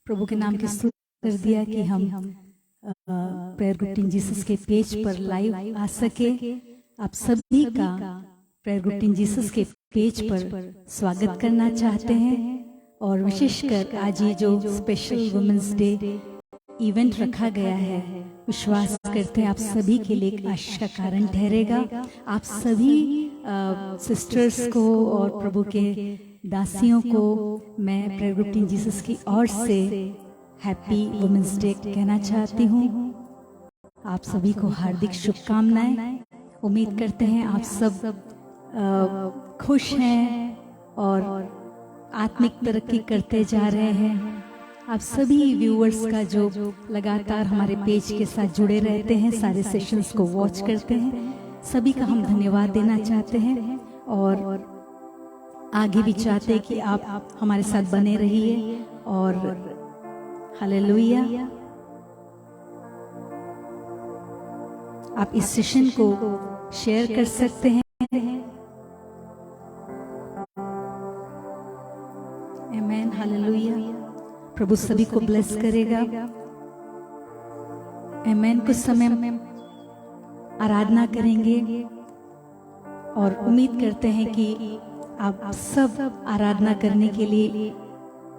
प्रभु के नाम की स्तुति कर दिया कि हम प्रेयर ग्रुप टीम जीसस के पेज पर लाइव आ सके। आप सभी का प्रेयर ग्रुप टीम जीसस के पेज पर स्वागत करना चाहते हैं और विशेषकर आज ये जो स्पेशल वुमेन्स डे इवेंट रखा गया है, विश्वास करते हैं आप सभी के लिए एक आशीष का कारण ठहरेगा। आप सभी सिस्टर्स को और प्रभु के दासियों को मैं प्रेयर ग्रुप टीम जीसस की ओर से हैप्पी वुमेन्स डे कहना चाहती हूँ। आप सभी को हार्दिक शुभकामनाएं। उम्मीद करते हैं आप सब खुश हैं और आत्मिक तरक्की करते जा रहे हैं। आप सभी व्यूअर्स का जो लगातार हमारे पेज के साथ जुड़े रहते हैं, सारे सेशंस को वॉच करते हैं, सभी का हम धन्यवाद देना चाहते हैं और आगे भी चाहते हैं कि आप हमारे साथ बने रहिए और हालेलुया। आप इस सेशन को शेयर कर सकते हैं। आमेन, हालेलुया। प्रभु सभी को ब्लेस करेगा। आमेन। कुछ समय में आराधना करेंगे और उम्मीद करते हैं कि आप सब आराधना करने के लिए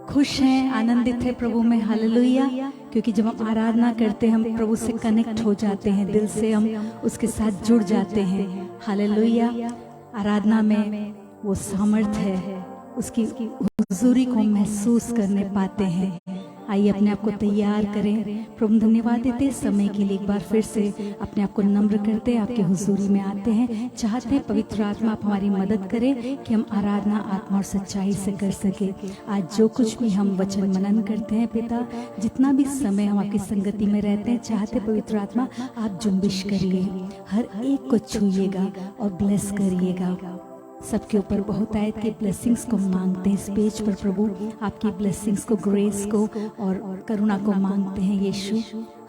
खुश हैं, आनंदित है प्रभु में। हालेलुया। क्योंकि जब हम आराधना करते हैं हम प्रभु से कनेक्ट हो जाते हैं, दिल से हम उसके साथ जुड़ जाते हैं। हालेलुया। आराधना में वो सामर्थ है, उसकी हुजूरी को महसूस करने पाते हैं। आइए अपने आप को तैयार करें। प्रभु धन्यवाद देते समय के लिए। एक बार फिर से अपने आप को नम्र करते आपके हुजूरी में आते हैं। चाहते हैं पवित्र आत्मा आप हमारी मदद करें कि हम आराधना आत्मा और सच्चाई से कर सके। आज जो कुछ भी हम वचन मनन करते हैं पिता, जितना भी समय हम आपकी संगति में रहते हैं, चाहते पवित्र आत्मा आप जुम्बिश करिए, हर एक को छूइएगा और ब्लेस करिएगा। सबके ऊपर बहुत आयत के ब्लेसिंग्स को मांगते हैं इस पेज पर प्रभु, आपकी ब्लेसिंग्स को, ग्रेस को और करुणा को मांगते हैं यीशु।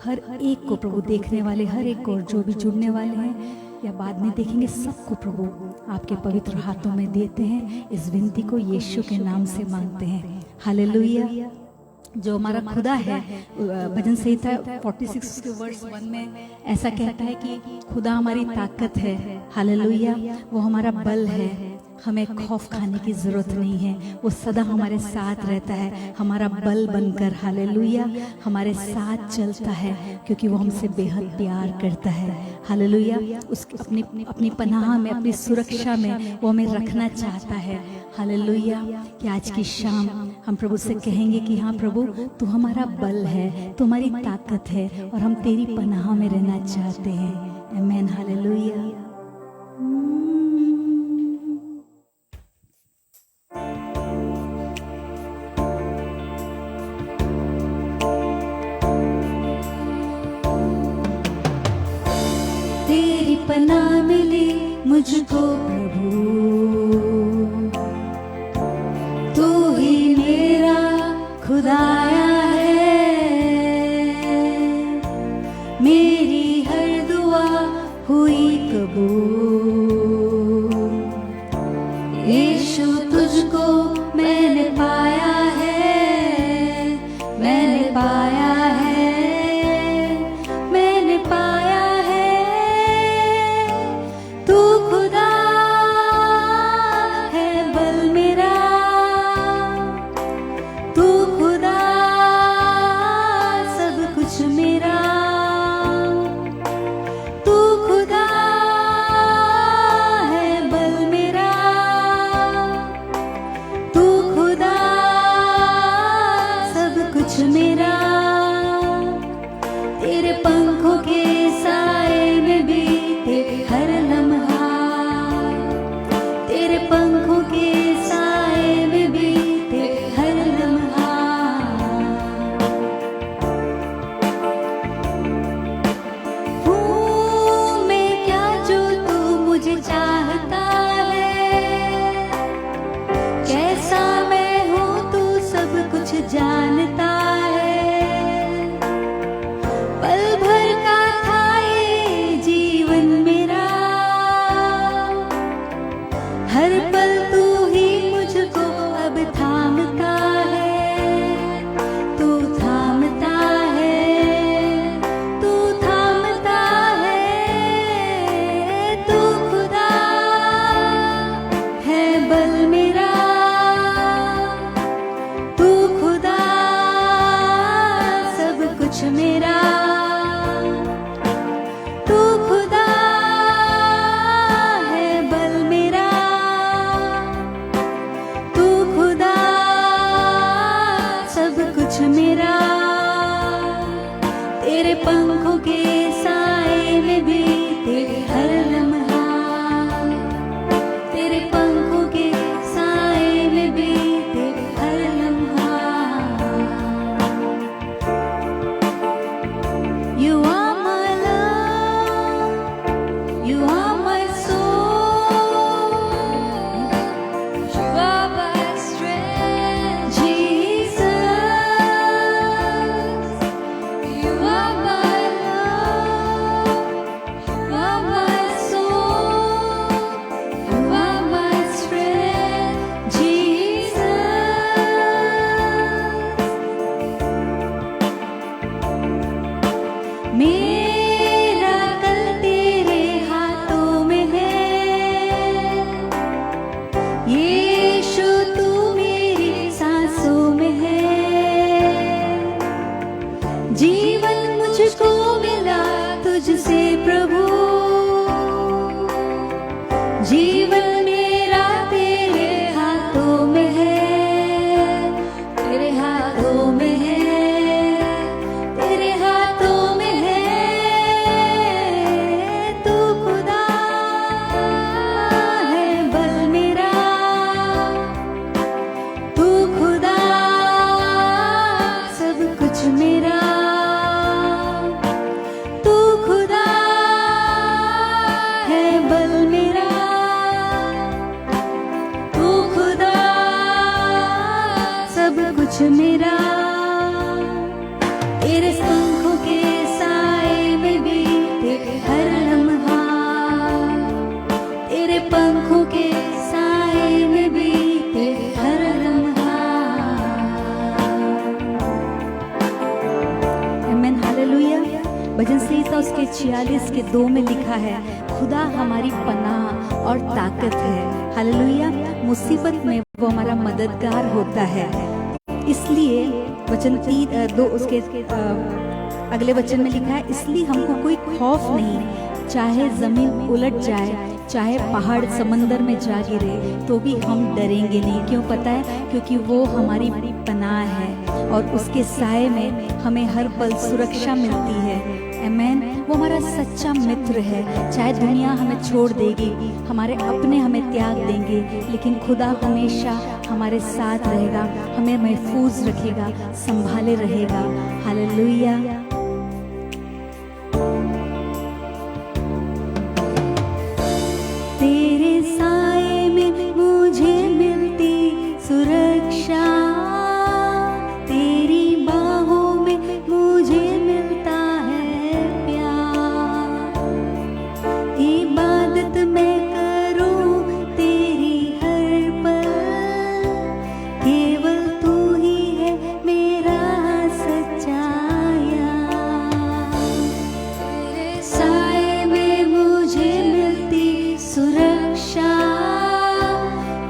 हर एक को प्रभु, देखने वाले हर एक को और जो भी जुड़ने वाले हैं या बाद में देखेंगे, सबको प्रभु आपके पवित्र हाथों में देते हैं। इस विनती को यीशु के नाम से मांगते हैं। हालेलुया। जो हमारा खुदा है, भजन संहिता 46 के वर्स 1 में ऐसा कहता है कि खुदा हमारी ताकत है। हालेलुया। वो हमारा बल है, हमें खौफ खाने की जरूरत नहीं है। वो सदा हमारे साथ रहता है, हमारा बल बनकर। हालेलुया। हमारे साथ चलता है क्योंकि वो हमसे बेहद प्यार करता है। हालेलुया। उसकी अपनी पनाह में, अपनी सुरक्षा में वो हमें रखना चाहता है। हालेलुया। कि आज की शाम हम प्रभु से कहेंगे कि हाँ प्रभु, तू हमारा बल है, तू हमारी ताकत है और हम तेरी पनाह में रहना चाहते हैं। आमेन। हालेलुया। तेरी पनाह मिली मुझको प्रभु, तू ही मेरा खुदाया है। मेरी हर दुआ हुई कबूल, यीशु तुझको मैंने पाया है, मैंने पाया है, मैंने पाया है। तू खुदा है बल मेरा, तू खुदा सब कुछ मेरा, तू खुदा है बल मेरा, तू खुदा सब कुछ मेरा। तेरे पंखों के साए में बीते हर लम्हा, तेरे पंखों के साए में बीते हर लम्हा। हूँ मैं क्या जो तू मुझे चाहता है, कैसा मैं हूँ तू सब कुछ जानता है। पंखों के साए में बीते हर लम्हा, तेरे पंखों के साए में बीते हर लम्हा। You are my love, you are my soul, you are my strength, Jesus. You are my love, you are my soul, you are my strength, Jesus. मेरा कल तेरे हाथों में है, यीशु तू मेरी सांसों में है। जीवन मुझको मिला तुझसे प्रभु, जीवन मेरा तेरे हाथों में है, तेरे हाथों में है, तेरे हाथों में है। तू खुदा है बल मेरा, तू खुदा सब कुछ मेरा, तू खुदा है बल मेरा, तू खुदा सब कुछ मेरा। तेरे पंखों के साए में बीते हर लम्हा, तेरे पंखों के साए में बीते हर लम्हा। आमीन, हालेलुया। भजन संहिता उसके 46 के 2 में लिखा है, खुदा हमारी पनाह और ताकत है। हालेलुया। मुसीबत में वो हमारा मददगार होता है। इसलिए वचन 3:2 उसके अगले वचन में लिखा है, इसलिए हमको कोई खौफ नहीं, चाहे जमीन उलट जाए, चाहे पहाड़ समंदर में जा गिरे, तो भी हम डरेंगे नहीं। क्यों पता है? क्योंकि वो हमारी पनाह है और उसके साए में हमें हर पल सुरक्षा मिलती है। आमीन। वो हमारा सच्चा मित्र है। चाहे दुनिया हमें छोड़ देगी, हमारे अपने हमें त्याग देंगे, लेकिन खुदा हमेशा हमारे साथ रहेगा, हमें महफूज रखेगा, संभाले रहेगा। हालेलुया। तेरे साए में मुझे मिलती सुरक्षा, तेरी बाहों में मुझे मिलता है प्यार। इबादत मैं करूं तेरी हर पल, केवल तू ही है मेरा सच्चा यार। तेरे साए में मुझे मिलती सुरक्षा,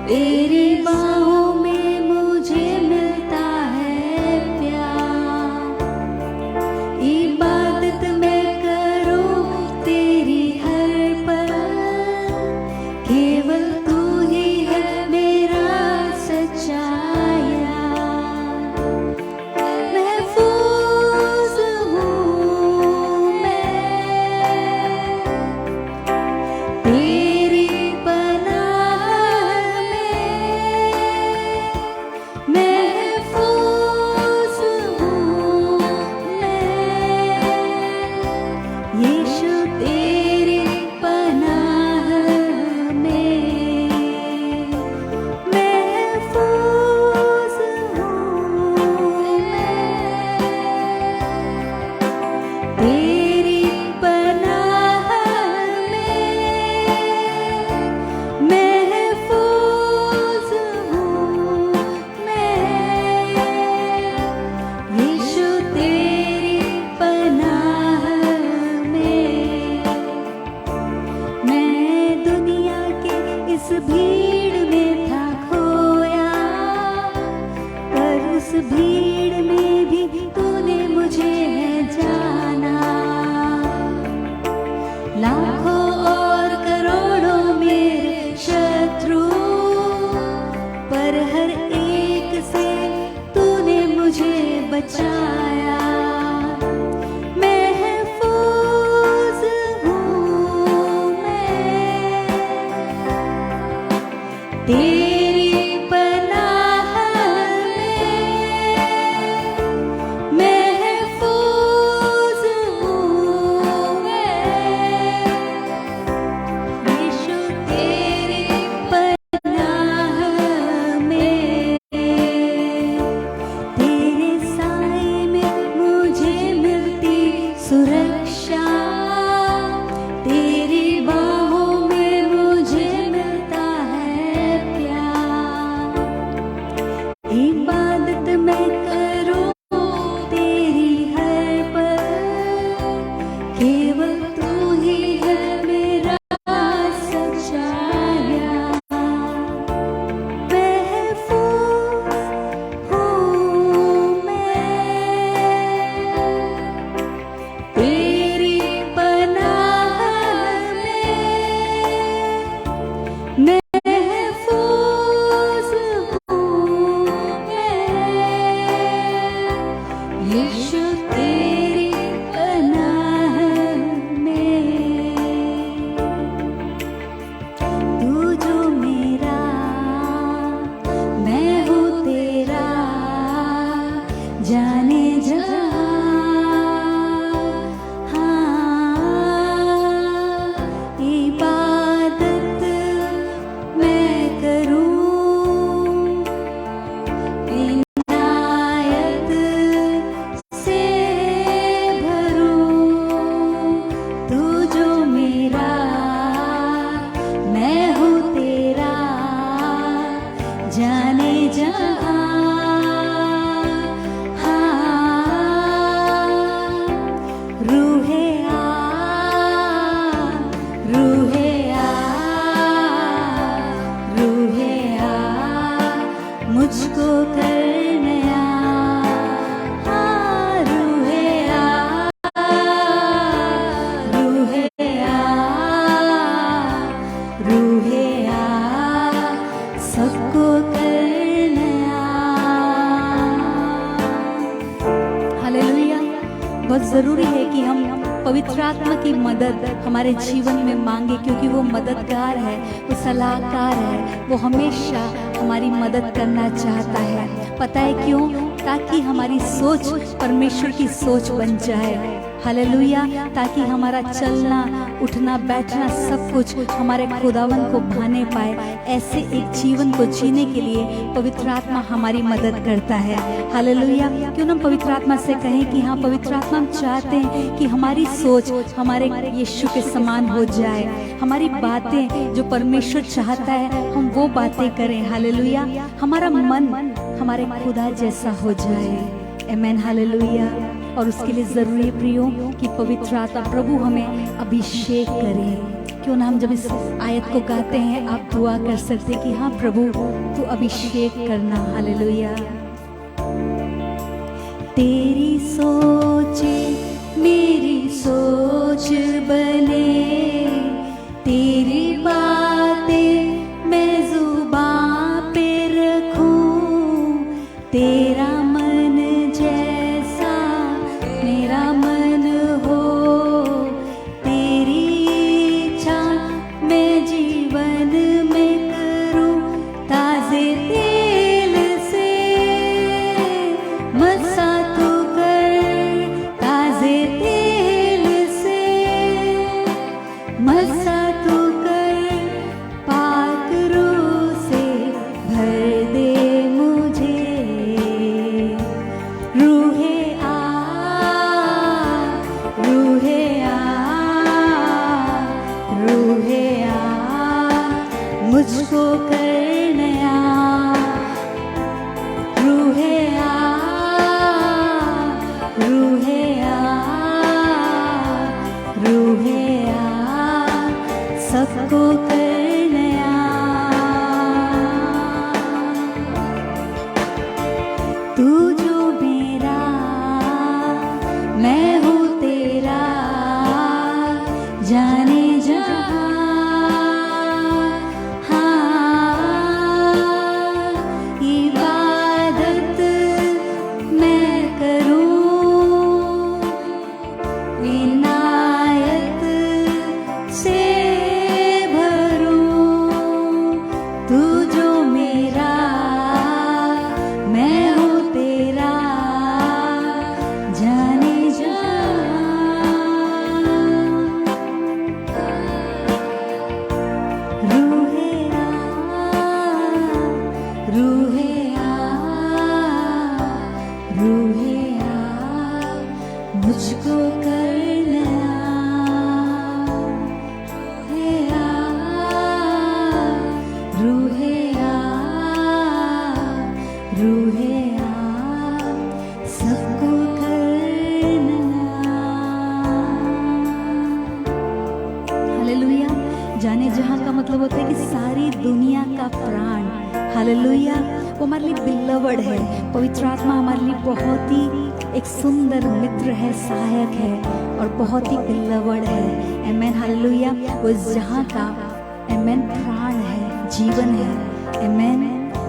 तेरी बाहों में मुझे मिलता है प्यार। इबादत मैं करूं तेरी हर पल, केवल तू ही है मेरा सच्चा यार। महफूज हूँ मैं तेरी पनाह में, महफूज हूँ मैं यीशु तेरी पनाह में, महफूज हूँ मैं तेरी पनाह में, महफूज हूँ मैं यीशु तेरी पनाह में। मैं दुनिया के इस भीड़ में था खोया, पर उस भीड़ में भी तूने मुझे है जाना। लाखों और करोड़ों मेरे शत्रु, पर हर एक से तूने मुझे बचाया। मैं यीशु तेरी पनाह में, तू जो मेरा मैं हूँ तेरा, जाने जहाँ जाने जहाँ रूहे आ, रूहे आ, रूहे आ, मुझको कर नया, रूहे आ, रूहे आ, रूहे आ, सबको बहुत जरूरी है कि हम पवित्र आत्मा की मदद हमारे जीवन में मांगे, क्योंकि वो मददगार है, वो सलाहकार है, वो हमेशा हमारी मदद करना चाहता है। पता है क्यों? ताकि हमारी सोच परमेश्वर की सोच बन जाए। हालेलुया। ताकि हमारा चलना उठना बैठना सब कुछ हमारे खुदावन को भाने पाए। ऐसे एक जीवन को जीने के लिए पवित्र आत्मा हमारी मदद करता है। हालेलुया। क्यों ना पवित्र आत्मा से कहें कि हाँ पवित्र आत्मा, हम चाहते हैं कि हमारी सोच हमारे यीशु के समान हो जाए, हमारी बातें जो परमेश्वर चाहता है हम वो बातें करें। हालेलुया। हमारा मन हमारे खुदा जैसा हो जाए। आमीन। हालेलुया। और उसके लिए जरूरी है प्रियो कि पवित्र आत्मा प्रभु हमें अभिषेक करे। क्यों ना हम जब इस आयत को गाते हैं आप दुआ कर सकते कि हाँ प्रभु तू अभिषेक करना। हालेलुया। तेरी सोच मेरी सोच बने, तेरी बातें मैं जुबां पे रखूं, तेरा मन जैसा मेरा मन हो, तेरी इच्छा मैं जीवन में करूं, ताजे तेल से मसा तू कर, ताजे तेल से मसा तू कर, पाक रूह से भर दे मुझे, रूहे आ, रूहे आ, रूहे आ, मुझको कर नया, रूहे आ, रूहे आ, रूहे आ, सबको कर नया। तू जो मेरा मैं हूँ तेरा, जाने जहाँ इबादत मैं करूँ, इनायत से भरूँ, तू जो मेरा मैं हूँ तेरा, जाने जहाँ रूहे आ, रूहे आ, रूहे आ, मुझको कर नया, रूहे आ, रूहे आ, सबको कर नया। हालेलुया। जाने जहाँ का मतलब होता है कि सारी दुनिया का प्राण। हालेलुया। वो हमारे लिए बिलवड है। पवित्र आत्मा हमारे लिए बहुत ही एक सुंदर मित्र है, सहायक है और बहुत ही बिलवड है। आमीन। हालेलुया। वो इस जहाँ का आमीन प्राण है, जीवन है। आमीन।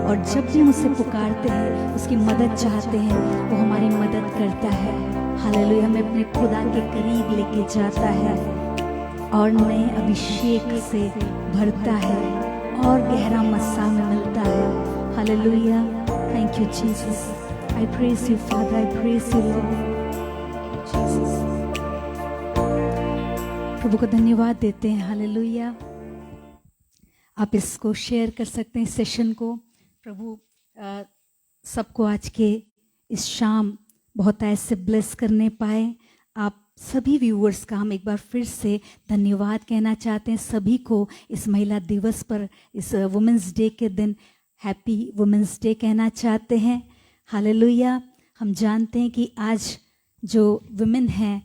और जब भी हम उसे पुकारते हैं, उसकी मदद चाहते हैं, वो हमारी मदद करता है। हालेलुया, हमें अपने खुदा के करीब लेके जाता है और नए अभिषेक से भरता है और गहरा मस्सा में मिलता है। Hallelujah, thank you Jesus, I praise you father, I praise you Lord Jesus. प्रभु को धन्यवाद देते हैं। हालेलुया, आप इसको शेयर कर सकते हैं, इस सेशन को। प्रभु सबको आज के इस शाम बहुत ऐसे ब्लेस करने पाए। आप सभी व्यूअर्स का हम एक बार फिर से धन्यवाद कहना चाहते हैं। सभी को इस महिला दिवस पर, इस वुमेंस डे के दिन हैप्पी वुमेंस डे कहना चाहते हैं। हालेलुया, हम जानते हैं कि आज जो वुमेन हैं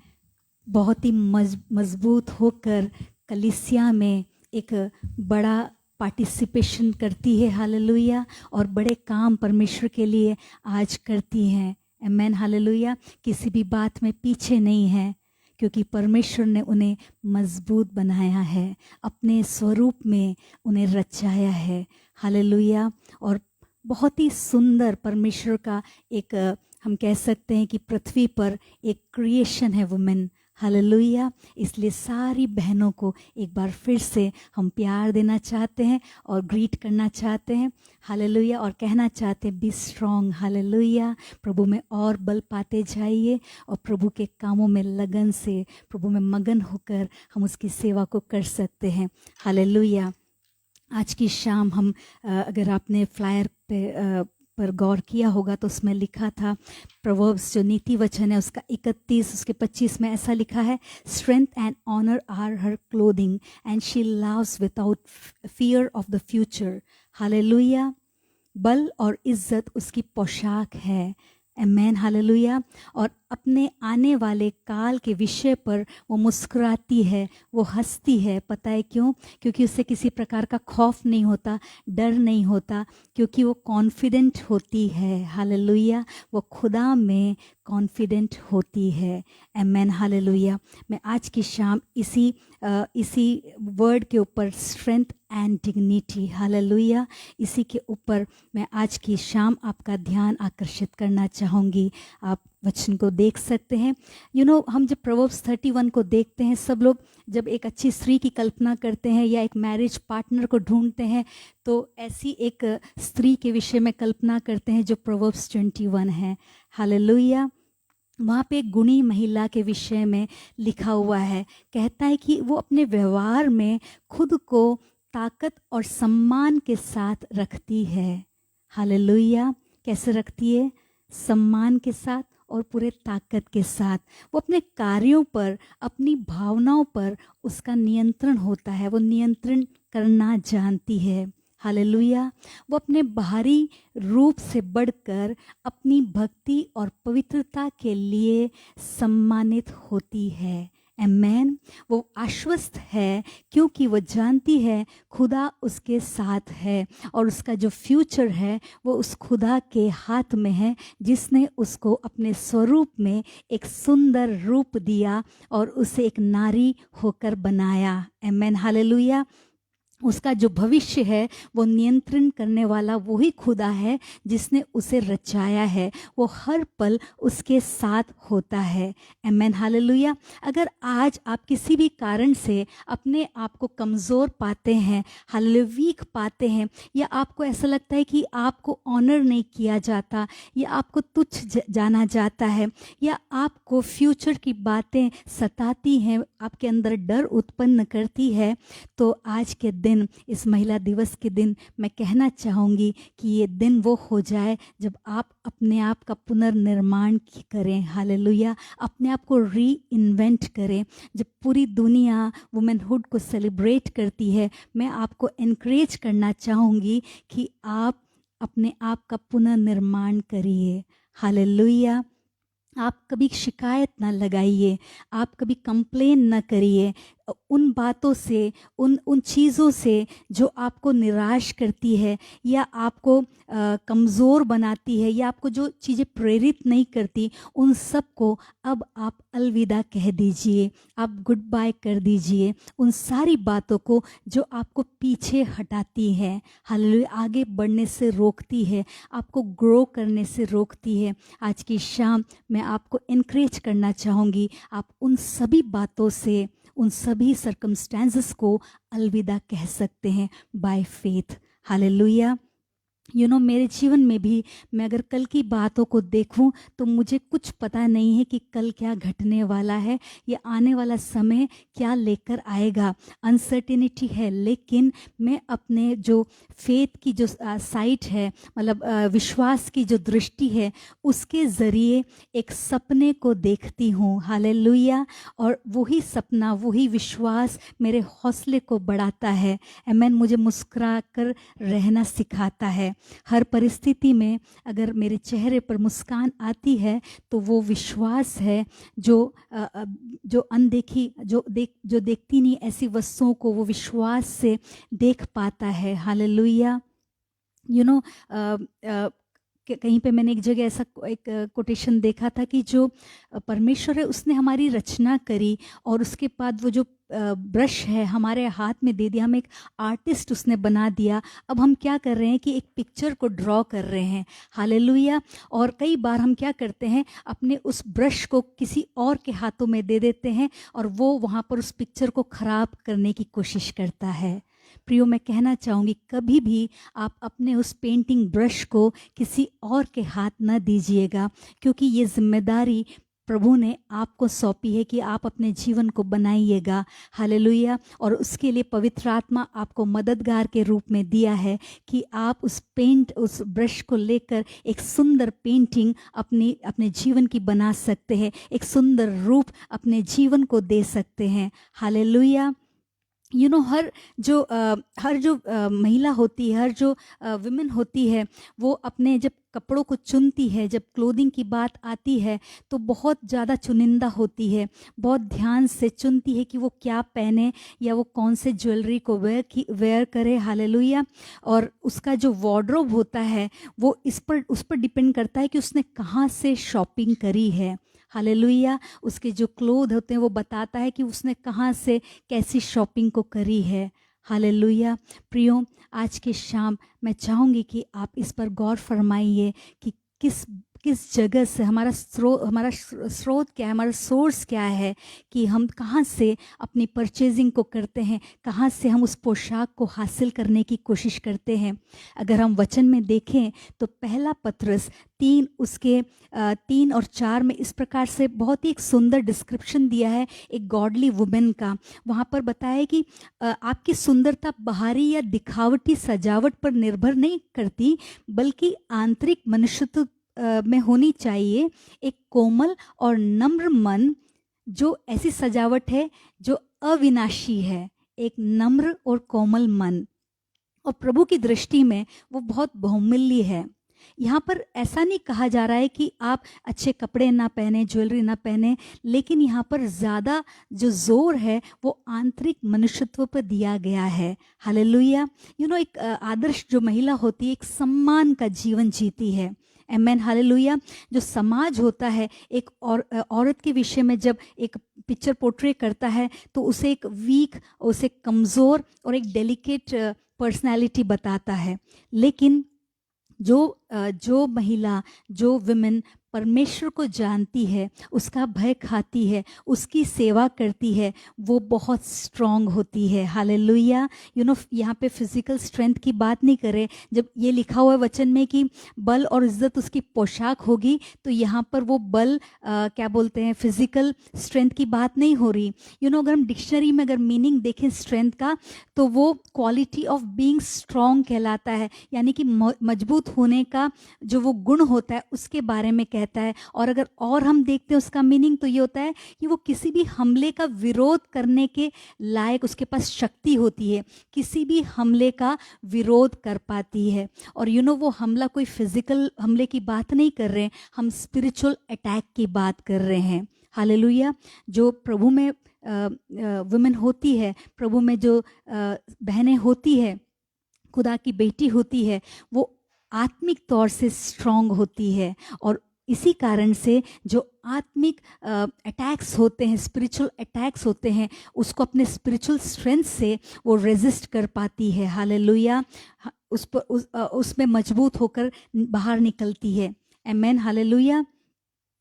बहुत ही मजबूत होकर कलीसिया में एक बड़ा पार्टिसिपेशन करती है। हालेलुया, और बड़े काम परमेश्वर के लिए आज करती हैं। आमेन, हालेलुया, किसी भी बात में पीछे नहीं है, क्योंकि परमेश्वर ने उन्हें मजबूत बनाया है, अपने स्वरूप में उन्हें रचाया है। हालेलुया, और बहुत ही सुंदर परमेश्वर का एक हम कह सकते हैं कि पृथ्वी पर एक क्रिएशन है वुमेन। हालेलुया, इसलिए सारी बहनों को एक बार फिर से हम प्यार देना चाहते हैं और ग्रीट करना चाहते हैं। हालेलुया, और कहना चाहते हैं बी स्ट्रॉन्ग। हालेलुया, प्रभु में और बल पाते जाइए और प्रभु के कामों में लगन से, प्रभु में मगन होकर हम उसकी सेवा को कर सकते हैं। हालेलुया, आज की शाम हम अगर आपने फ्लायर पर गौर किया होगा तो उसमें लिखा था, प्रोवर्ब्स जो नीति वचन है उसका 31 उसके 25 में ऐसा लिखा है, strength and honour are her clothing and she loves without fear of the future. Hallelujah, बल और इज्जत उसकी पोशाक है। आमेन, हालेलुया, और अपने आने वाले काल के विषय पर वो मुस्कुराती है, वो हंसती है। पता है क्यों? क्योंकि उसे किसी प्रकार का खौफ नहीं होता, डर नहीं होता, क्योंकि वो कॉन्फिडेंट होती है। हालेलुया, वो खुदा में कॉन्फिडेंट होती है। आमेन, हालेलुया, मैं आज की शाम इसी वर्ड के ऊपर स्ट्रेंथ एंड डिग्निटी, हालेलुया, इसी के ऊपर मैं आज की शाम आपका ध्यान आकर्षित करना चाहूँगी। आप वचन को देख सकते हैं। हम जब प्रोवर्ब्स 31 को देखते हैं, सब लोग जब एक अच्छी स्त्री की कल्पना करते हैं या एक मैरिज पार्टनर को ढूंढते हैं तो ऐसी एक स्त्री के विषय में कल्पना करते हैं जो प्रोवर्ब्स 21 है। हालेलुया, वहाँ पे एक गुणी महिला के विषय में लिखा हुआ है। कहता है कि वो अपने व्यवहार में खुद को ताकत और सम्मान के साथ रखती है। हालेलुया, कैसे रखती है? सम्मान के साथ और पूरे ताकत के साथ। वो अपने कार्यों पर, अपनी भावनाओं पर उसका नियंत्रण होता है, वो नियंत्रण करना जानती है। हालेलुया, वो अपने बाहरी रूप से बढ़कर अपनी भक्ति और पवित्रता के लिए सम्मानित होती है। आमेन, वो आश्वस्त है क्योंकि वो जानती है खुदा उसके साथ है और उसका जो फ्यूचर है वो उस खुदा के हाथ में है, जिसने उसको अपने स्वरूप में एक सुंदर रूप दिया और उसे एक नारी होकर बनाया। आमेन, हालेलुया, उसका जो भविष्य है वो नियंत्रण करने वाला वही खुदा है जिसने उसे रचाया है। वो हर पल उसके साथ होता है। Amen, hallelujah. अगर आज आप किसी भी कारण से अपने आप को कमज़ोर पाते हैं, हालेलुया, वीक पाते हैं, या आपको ऐसा लगता है कि आपको ऑनर नहीं किया जाता या आपको तुच्छ जाना जाता है या आपको फ्यूचर की बातें सताती हैं, आपके अंदर डर उत्पन्न करती है, तो आज के दिन, इस महिला दिवस के दिन मैं कहना चाहूँगी कि ये दिन वो हो जाए जब आप अपने आप का पुनर्निर्माण करें। हालेलुया, अपने आप को री इन्वेंट करें। जब पूरी दुनिया वुमेनहुड को सेलिब्रेट करती है, मैं आपको एनकरेज करना चाहूँगी कि आप अपने आप का पुनर्निर्माण करिए। हालेलुया, आप कभी शिकायत ना लगाइए, आप कभी कंप्लेन ना करिए, उन बातों से, उन चीज़ों से जो आपको निराश करती है या आपको कमज़ोर बनाती है या आपको जो चीज़ें प्रेरित नहीं करती, उन सब को अब आप अलविदा कह दीजिए, आप गुड बाय कर दीजिए। उन सारी बातों को जो आपको पीछे हटाती है, हालेलुया, आगे बढ़ने से रोकती है, आपको ग्रो करने से रोकती है, आज की शाम मैं आपको इनकरेज करना चाहूँगी, आप उन सभी बातों से, उन सभी सर्कमस्टेंसेस को अलविदा कह सकते हैं बाय फेथ। हालेलुया। मेरे जीवन में भी मैं अगर कल की बातों को देखूं तो मुझे कुछ पता नहीं है कि कल क्या घटने वाला है, ये आने वाला समय क्या लेकर आएगा, अनसर्टेनिटी है। लेकिन मैं अपने जो फेथ की जो साइट है, मतलब विश्वास की जो दृष्टि है, उसके ज़रिए एक सपने को देखती हूँ। हालेलुया। और वही सपना, वही विश्वास मेरे हौसले को बढ़ाता है। आमीन। मुझे मुस्कुरा कर रहना सिखाता है। हर परिस्थिति में अगर मेरे चेहरे पर मुस्कान आती है तो वो विश्वास है जो अनदेखी, जो देखती नहीं ऐसी वस्तुओं को वो विश्वास से देख पाता है। हालेलुया। कहीं पे मैंने एक जगह ऐसा एक कोटेशन देखा था कि जो परमेश्वर है उसने हमारी रचना करी और उसके बाद वो जो ब्रश है हमारे हाथ में दे दिया, हमें एक आर्टिस्ट उसने बना दिया। अब हम क्या कर रहे हैं कि एक पिक्चर को ड्रॉ कर रहे हैं। हालेलुया। और कई बार हम क्या करते हैं, अपने उस ब्रश को किसी और के हाथों में दे देते हैं और वो वहाँ पर उस पिक्चर को ख़राब करने की कोशिश करता है। प्रियो, मैं कहना चाहूँगी कभी भी आप अपने उस पेंटिंग ब्रश को किसी और के हाथ न दीजिएगा, क्योंकि ये जिम्मेदारी प्रभु ने आपको सौंपी है कि आप अपने जीवन को बनाइएगा। हालेलुया। और उसके लिए पवित्र आत्मा आपको मददगार के रूप में दिया है कि आप उस ब्रश को लेकर एक सुंदर पेंटिंग अपने जीवन की बना सकते हैं, एक सुंदर रूप अपने जीवन को दे सकते हैं। हालेलुया। हर जो महिला होती है, हर जो विमेन होती है, वो अपने जब कपड़ों को चुनती है, जब क्लोथिंग की बात आती है तो बहुत ज़्यादा चुनिंदा होती है, बहुत ध्यान से चुनती है कि वो क्या पहने या वो कौन से ज्वेलरी को वेयर करे। हालेलुया। और उसका जो वार्डरोब होता है वो उस पर डिपेंड करता है कि उसने कहाँ से शॉपिंग करी है। हालेलुया। उसके जो क्लोथ होते हैं वो बताता है कि उसने कहाँ से कैसी शॉपिंग को करी है। हालेलुया। प्रियो, आज के शाम मैं चाहूँगी कि आप इस पर गौर फरमाइए कि किस जगह से हमारा स्रोत क्या है, हमारा सोर्स क्या है, कि हम कहाँ से अपनी परचेजिंग को करते हैं, कहाँ से हम उस पोशाक को हासिल करने की कोशिश करते हैं। अगर हम वचन में देखें तो पहला पत्रस 3 और 4 में इस प्रकार से बहुत ही एक सुंदर डिस्क्रिप्शन दिया है एक गॉडली वुमेन का। वहाँ पर बताया है कि आपकी सुंदरता बाहरी या दिखावटी सजावट पर निर्भर नहीं करती, बल्कि आंतरिक मनुष्यत्व में होनी चाहिए। एक कोमल और नम्र मन जो ऐसी सजावट है जो अविनाशी है। एक नम्र और कोमल मन, और प्रभु की दृष्टि में वो बहुत बहुमूल्य है। यहाँ पर ऐसा नहीं कहा जा रहा है कि आप अच्छे कपड़े ना पहने, ज्वेलरी ना पहने, लेकिन यहाँ पर ज़्यादा जो जोर है वो आंतरिक मनुष्यत्व पर दिया गया है। हालेलुया। एक आदर्श जो महिला होती है एक सम्मान का जीवन जीती है। आमेन। हालेलुया। जो समाज होता है एक औरत के विषय में जब एक पिक्चर पोर्ट्रे करता है तो उसे एक वीक, उसे कमज़ोर और एक डेलिकेट पर्सनालिटी बताता है। लेकिन जो महिला, जो विमेन परमेश्वर को जानती है, उसका भय खाती है, उसकी सेवा करती है, वो बहुत स्ट्रांग होती है। हालेलुया। यहाँ पे फिजिकल स्ट्रेंथ की बात नहीं करें। जब ये लिखा हुआ है वचन में कि बल और इज्जत उसकी पोशाक होगी, तो यहाँ पर वो बल क्या बोलते हैं, फिजिकल स्ट्रेंथ की बात नहीं हो रही। अगर हम डिक्शनरी में अगर मीनिंग देखें स्ट्रेंथ का, तो वो क्वालिटी ऑफ बीइंग स्ट्रांग कहलाता है, यानी कि मजबूत होने का जो वो गुण होता है उसके बारे में कहता है। और अगर और हम देखते हैं उसका मीनिंग, तो ये होता है कि वो किसी भी हमले का विरोध करने के लायक उसके पास शक्ति होती है, किसी भी हमले का विरोध कर पाती है। और वो हमला कोई फिजिकल हमले की बात नहीं कर रहे हैं, हम स्पिरिचुअल अटैक की बात कर रहे हैं। हालेलुया। जो प्रभु में वुमेन होती है, प्रभु में जो बहनें होती है, खुदा की बेटी होती है, वो आत्मिक तौर से स्ट्रांग होती है। और इसी कारण से जो आत्मिक अटैक्स होते हैं, स्पिरिचुअल अटैक्स होते हैं, उसको अपने स्पिरिचुअल स्ट्रेंथ से वो रेजिस्ट कर पाती है। हालेलुया। उसमें मजबूत होकर बाहर निकलती है। Amen, hallelujah.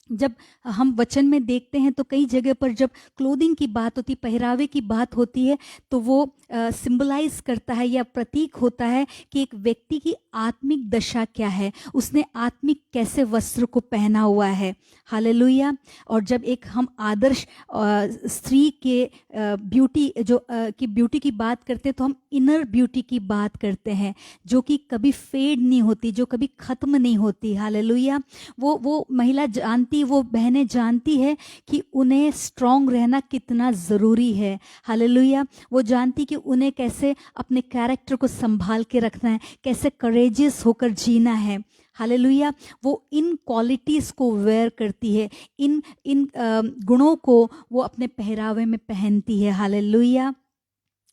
जब हम वचन में देखते हैं तो कई जगह पर जब क्लोथिंग की बात होती, पहरावे की बात होती है, तो वो सिंबलाइज करता है या प्रतीक होता है कि एक व्यक्ति की आत्मिक दशा क्या है, उसने आत्मिक कैसे वस्त्र को पहना हुआ है। हालेलुया। और जब एक हम आदर्श स्त्री के ब्यूटी की ब्यूटी की बात करते हैं, तो हम इनर ब्यूटी की बात करते हैं, जो कि कभी फेड नहीं होती, जो कभी खत्म नहीं होती। हालेलुया। वो महिला जानती, वो बहनें जानती है कि उन्हें स्ट्रांग रहना कितना ज़रूरी है। हालेलुया। वो जानती कि उन्हें कैसे अपने कैरेक्टर को संभाल के रखना है, कैसे करेजियस होकर जीना है। हालेलुया। वो इन क्वालिटीज़ को वेयर करती है, इन इन गुणों को वो अपने पहरावे में पहनती है। हालेलुया।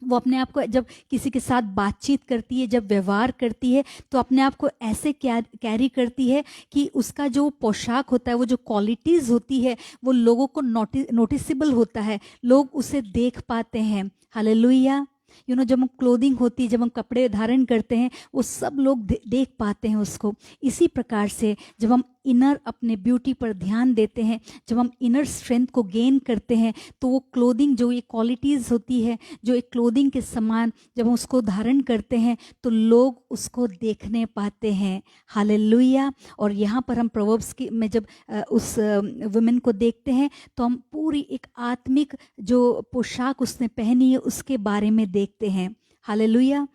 वो अपने आप को जब किसी के साथ बातचीत करती है, जब व्यवहार करती है, तो अपने आप को ऐसे कैरी करती है कि उसका जो पोशाक होता है, वो जो क्वालिटीज़ होती है, वो लोगों को नोटिसेबल होता है, लोग उसे देख पाते हैं। हालेलुया। जब हम क्लोथिंग होती है, जब हम कपड़े धारण करते हैं, वो सब लोग देख पाते हैं उसको। इसी प्रकार से जब हम इनर अपने ब्यूटी पर ध्यान देते हैं, जब हम इनर स्ट्रेंथ को गेन करते हैं, तो वो क्लोथिंग जो ये क्वालिटीज़ होती है, जो एक क्लोथिंग के समान जब हम उसको धारण करते हैं, तो लोग उसको देखने पाते हैं। हालेलुया। और यहाँ पर हम प्रोवर्ब्स में जब उस वुमेन को देखते हैं, तो हम पूरी एक आत्मिक जो पोशाक उसने पहनी है उसके बारे में देखते हैं। हालेलुया।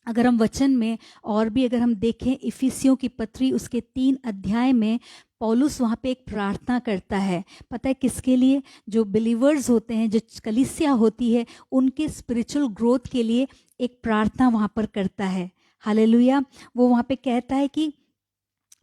अगर हम वचन में और भी अगर हम देखें, इफिसियों की पत्री उसके 3 अध्याय में पौलुस वहाँ पे एक प्रार्थना करता है। पता है किसके लिए? जो बिलीवर्स होते हैं, जो कलीसिया होती है, उनके स्पिरिचुअल ग्रोथ के लिए एक प्रार्थना वहाँ पर करता है। हालेलुया। वो वहाँ पे कहता है कि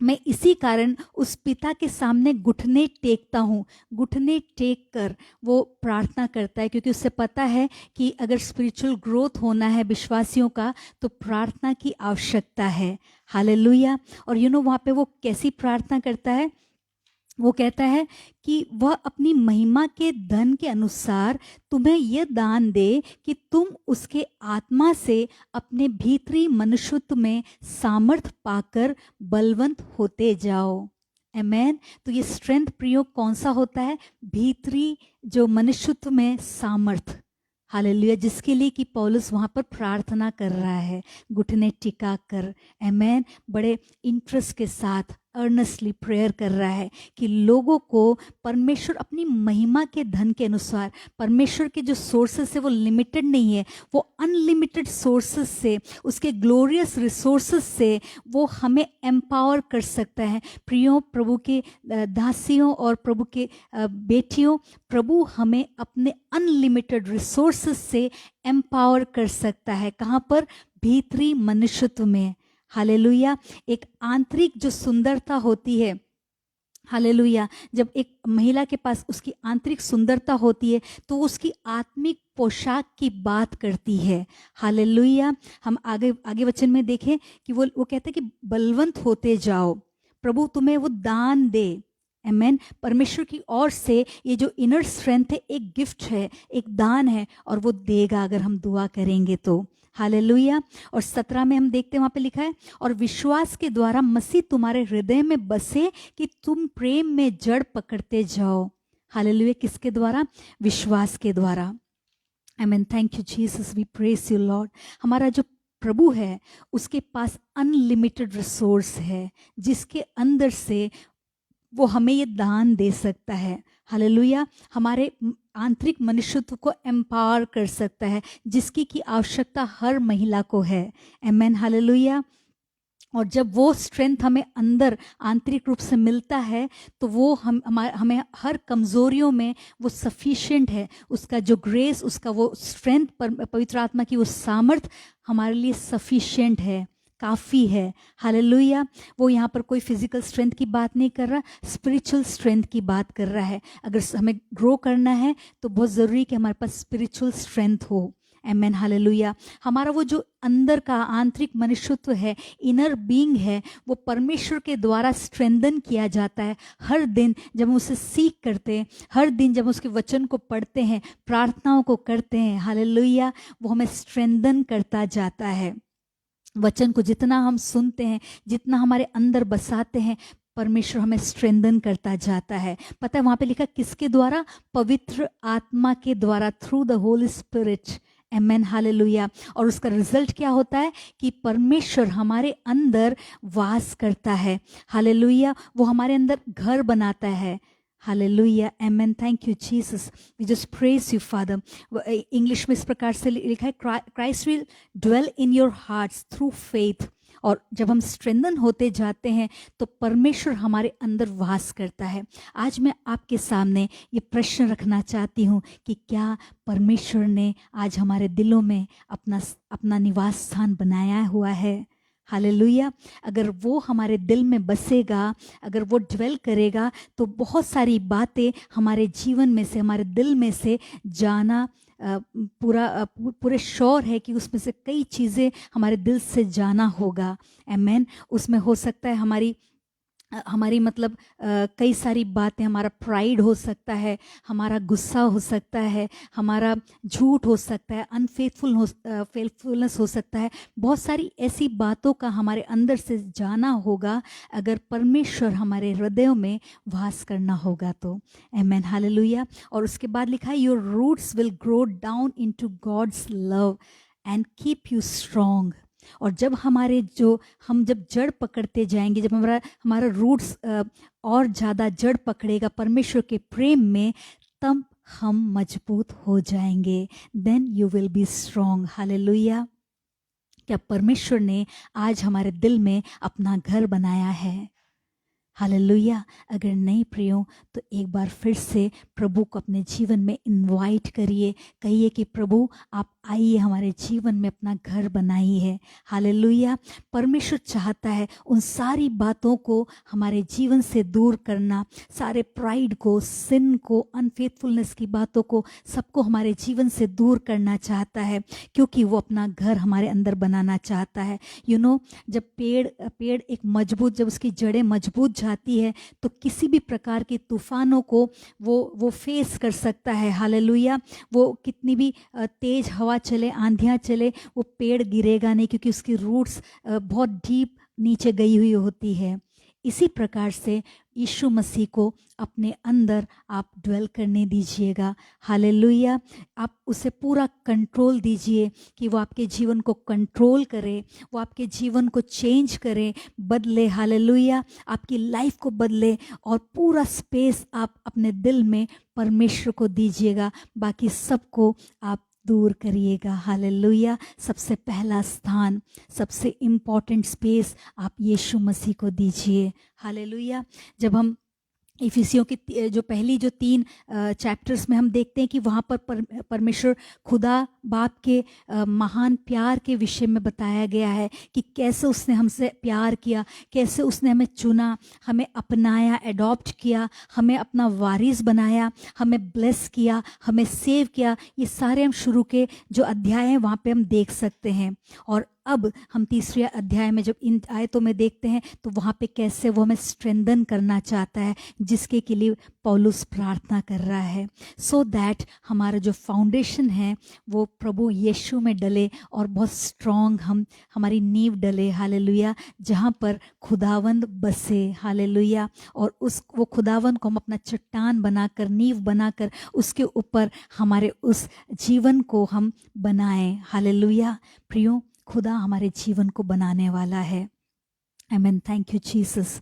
मैं इसी कारण उस पिता के सामने घुटने टेकता हूँ। घुटने टेक कर वो प्रार्थना करता है, क्योंकि उसे पता है कि अगर स्पिरिचुअल ग्रोथ होना है विश्वासियों का, तो प्रार्थना की आवश्यकता है। हालेलुया। और वहाँ पे वो कैसी प्रार्थना करता है? वो कहता है कि वह अपनी महिमा के धन के अनुसार तुम्हें यह दान दे कि तुम उसके आत्मा से अपने भीतरी मनुष्यत्व में सामर्थ पाकर बलवंत होते जाओ। आमेन। तो ये स्ट्रेंथ प्रियो कौन सा होता है? भीतरी जो मनुष्यत्व में सामर्थ। हालेलुया। जिसके लिए कि पौलुस वहाँ पर प्रार्थना कर रहा है, घुटने टिका कर। आमेन। बड़े इंटरेस्ट के साथ अर्नेस्टली प्रेयर कर रहा है कि लोगों को परमेश्वर अपनी महिमा के धन के अनुसार, परमेश्वर के जो सोर्सेस है वो लिमिटेड नहीं है, वो अनलिमिटेड सोर्सेस से, उसके ग्लोरियस रिसोर्सेस से वो हमें एम्पावर कर सकता है। प्रियो, प्रभु के दासियों और प्रभु के बेटियों, प्रभु हमें अपने अनलिमिटेड रिसोर्सेस से एम्पावर कर सकता है। कहाँ पर? भीतरी मनुष्यत्व में। हालेलुया। एक आंतरिक जो सुंदरता होती है, हालेलुया, जब एक महिला के पास उसकी आंतरिक सुंदरता होती है, तो उसकी आत्मिक पोशाक की बात करती है। हालेलुया। हम आगे वचन में देखें कि वो कहते हैं कि बलवंत होते जाओ, प्रभु तुम्हें वो दान दे। आमेन। परमेश्वर की ओर से ये जो इनर स्ट्रेंथ है, एक गिफ्ट है, एक दान है, और वो देगा अगर हम दुआ करेंगे तो। हालेलुया। और 17 में हम देखते हैं, वहाँ पे लिखा है, और विश्वास के द्वारा मसीह तुम्हारे हृदय में बसे कि तुम प्रेम में जड़ पकड़ते जाओ। हालेलुया। किसके द्वारा? विश्वास के द्वारा। Amen. Thank you Jesus, we praise you Lord. हमारा जो प्रभु है उसके पास अनलिमिटेड रिसोर्स है, जिसके अंदर से वो हमें ये दान दे सकता है। हालेलुया। हमारे आंतरिक मनुष्यत्व को एम्पावर कर सकता है, जिसकी की आवश्यकता हर महिला को है। आमेन। हालेलुया। और जब वो स्ट्रेंथ हमें अंदर आंतरिक रूप से मिलता है, तो वो हमें हर कमज़ोरियों में वो सफिशिएंट है। उसका जो ग्रेस, उसका वो स्ट्रेंथ, पवित्र आत्मा की वो सामर्थ हमारे लिए सफिशिएंट है। काफ़ी है। हालेलुया। वो यहाँ पर कोई फिजिकल स्ट्रेंथ की बात नहीं कर रहा, स्पिरिचुअल स्ट्रेंथ की बात कर रहा है। अगर हमें ग्रो करना है तो बहुत ज़रूरी कि हमारे पास स्पिरिचुअल स्ट्रेंथ हो। आमेन, हालेलुया। हमारा वो जो अंदर का आंतरिक मनुष्यत्व है, इनर बीइंग है, वो परमेश्वर के द्वारा स्ट्रेंथन किया जाता है। हर दिन जब हम उसे सीख करते हैं, हर दिन जब उसके वचन को पढ़ते हैं, प्रार्थनाओं को करते हैं, हालेलुया, वो हमें स्ट्रेंथन करता जाता है। वचन को जितना हम सुनते हैं, जितना हमारे अंदर बसाते हैं, परमेश्वर हमें स्ट्रेंथन करता जाता है। पता है वहां पे लिखा किसके द्वारा? पवित्र आत्मा के द्वारा, through the Holi spirit. Amen, hallelujah. और उसका रिजल्ट क्या होता है कि परमेश्वर हमारे अंदर वास करता है। हालेलुया। वो हमारे अंदर घर बनाता है। Hallelujah, amen, thank you Jesus, we just praise you father. English में इस प्रकार से लिखा है, Christ will dwell in your hearts through faith. और जब हम स्ट्रेंथन होते जाते हैं तो परमेश्वर हमारे अंदर वास करता है। आज मैं आपके सामने ये प्रश्न रखना चाहती हूँ कि क्या परमेश्वर ने आज हमारे दिलों में अपना निवास स्थान बनाया हुआ है? हालेलुया। अगर वो हमारे दिल में बसेगा, अगर वो ड्वेल करेगा, तो बहुत सारी बातें हमारे जीवन में से, हमारे दिल में से जाना पूरे श्योर है कि उसमें से कई चीज़ें हमारे दिल से जाना होगा। आमेन। उसमें हो सकता है हमारी मतलब कई सारी बातें, हमारा प्राइड हो सकता है, हमारा गुस्सा हो सकता है, हमारा झूठ हो सकता है, फेथफुलनेस हो सकता है। बहुत सारी ऐसी बातों का हमारे अंदर से जाना होगा अगर परमेश्वर हमारे हृदयों में वास करना होगा तो। Amen, hallelujah. और उसके बाद लिखा है, your roots will grow down into God's love and keep you strong. और जब हम जब जड़ पकड़ते जाएंगे, जब हमारा रूट्स और ज़्यादा जड़ पकड़ेगा परमेश्वर के प्रेम में, तब हम मजबूत हो जाएंगे। Then you will be strong. Hallelujah. क्या परमेश्वर ने आज हमारे दिल में अपना घर बनाया है? हालेलुया। अगर नहीं प्रियो तो एक बार फिर से प्रभु को अपने जीवन में इनवाइट करिए। कहिए कि प्रभु आप आइए, हमारे जीवन में अपना घर बनाइए। हालेलुया। परमेश्वर चाहता है उन सारी बातों को हमारे जीवन से दूर करना, सारे प्राइड को, सिन को, अनफेथफुलनेस की बातों को, सबको हमारे जीवन से दूर करना चाहता है, क्योंकि वो अपना घर हमारे अंदर बनाना चाहता है। जब पेड़ एक मजबूत, जब उसकी जड़ें मजबूत जाती है तो किसी भी प्रकार के तूफानों को वो फेस कर सकता है। हालेलुया। वो कितनी भी तेज हवा चले, आंधियां चले, वो पेड़ गिरेगा नहीं, क्योंकि उसकी रूट्स बहुत डीप नीचे गई हुई होती है। इसी प्रकार से यीशु मसीह को अपने अंदर आप ड्वेल करने दीजिएगा। हालेलुया। आप उसे पूरा कंट्रोल दीजिए कि वो आपके जीवन को कंट्रोल करे, वो आपके जीवन को चेंज करे, बदले। हालेलुया। आपकी लाइफ को बदले और पूरा स्पेस आप अपने दिल में परमेश्वर को दीजिएगा, बाकी सबको आप दूर करिएगा। हालेलुया। सबसे पहला स्थान, सबसे इम्पॉर्टेंट स्पेस आप यीशु मसीह को दीजिए। हालेलुया। जब हम इफिसियों की जो पहली जो 3 चैप्टर्स में हम देखते हैं कि वहाँ पर परमेश्वर खुदा बाप के महान प्यार के विषय में बताया गया है कि कैसे उसने हमसे प्यार किया, कैसे उसने हमें चुना, हमें अपनाया, एडॉप्ट किया, हमें अपना वारिस बनाया, हमें ब्लेस किया, हमें सेव किया। ये सारे हम शुरू के जो अध्याय हैं वहाँ पे हम देख सकते हैं। और अब हम तीसरे अध्याय में जब इन आयतों में देखते हैं तो वहाँ पे कैसे वो हमें स्ट्रेंथन करना चाहता है, जिसके के लिए पौलुस प्रार्थना कर रहा है, सो दैट हमारा जो फाउंडेशन है वो प्रभु यीशु में डले और बहुत स्ट्रॉन्ग हमारी नींव डले। हालेलुया। जहाँ पर खुदावंद बसे। हालेलुया। और वो खुदावंद को हम अपना चट्टान बनाकर, नींव बनाकर उसके ऊपर हमारे उस जीवन को हम बनाएं। हालेलुया। प्रियो, खुदा हमारे जीवन को बनाने वाला है। आमेन, थैंक यू जीसस।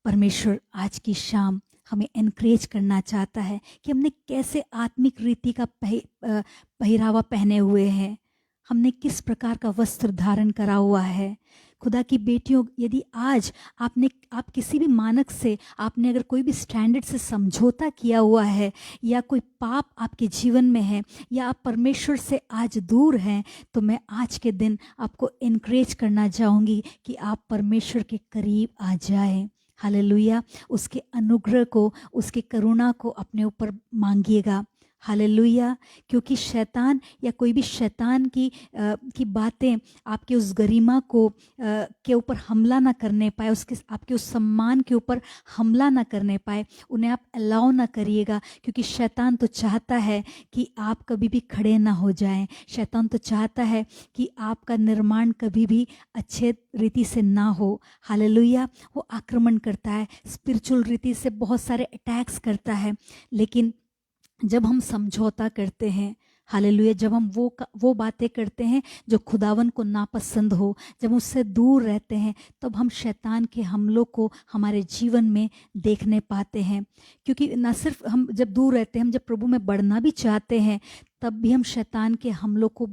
परमेश्वर आज की शाम हमें एनकरेज करना चाहता है कि हमने कैसे आत्मिक रीति का पहरावा पहने हुए हैं, हमने किस प्रकार का वस्त्र धारण करा हुआ है। खुदा की बेटियों, यदि आज आप किसी भी मानक से आपने अगर कोई भी स्टैंडर्ड से समझौता किया हुआ है, या कोई पाप आपके जीवन में है, या आप परमेश्वर से आज दूर हैं, तो मैं आज के दिन आपको इनकरेज करना चाहूँगी कि आप परमेश्वर के करीब आ जाएं। हालेलुया। उसके अनुग्रह को, उसके करुणा को अपने ऊपर मांगिएगा। हालेलुया। क्योंकि शैतान या कोई भी शैतान की बातें आपके उस गरिमा को के ऊपर हमला ना करने पाए, उसके आपके उस सम्मान के ऊपर हमला ना करने पाए, उन्हें आप अलाउ ना करिएगा। क्योंकि शैतान तो चाहता है कि आप कभी भी खड़े ना हो जाएं। शैतान तो चाहता है कि आपका निर्माण कभी भी अच्छे रीति से ना हो। हालेलुया। वो आक्रमण करता है, स्पिरिचुअल रीति से बहुत सारे अटैक्स करता है। लेकिन जब हम समझौता करते हैं, हालेलुया, जब हम वो बातें करते हैं जो खुदावन को नापसंद हो, जब उससे दूर रहते हैं, तब हम शैतान के हमलों को हमारे जीवन में देखने पाते हैं। क्योंकि न सिर्फ हम जब दूर रहते हैं, हम जब प्रभु में बढ़ना भी चाहते हैं, तब भी हम शैतान के हमलों को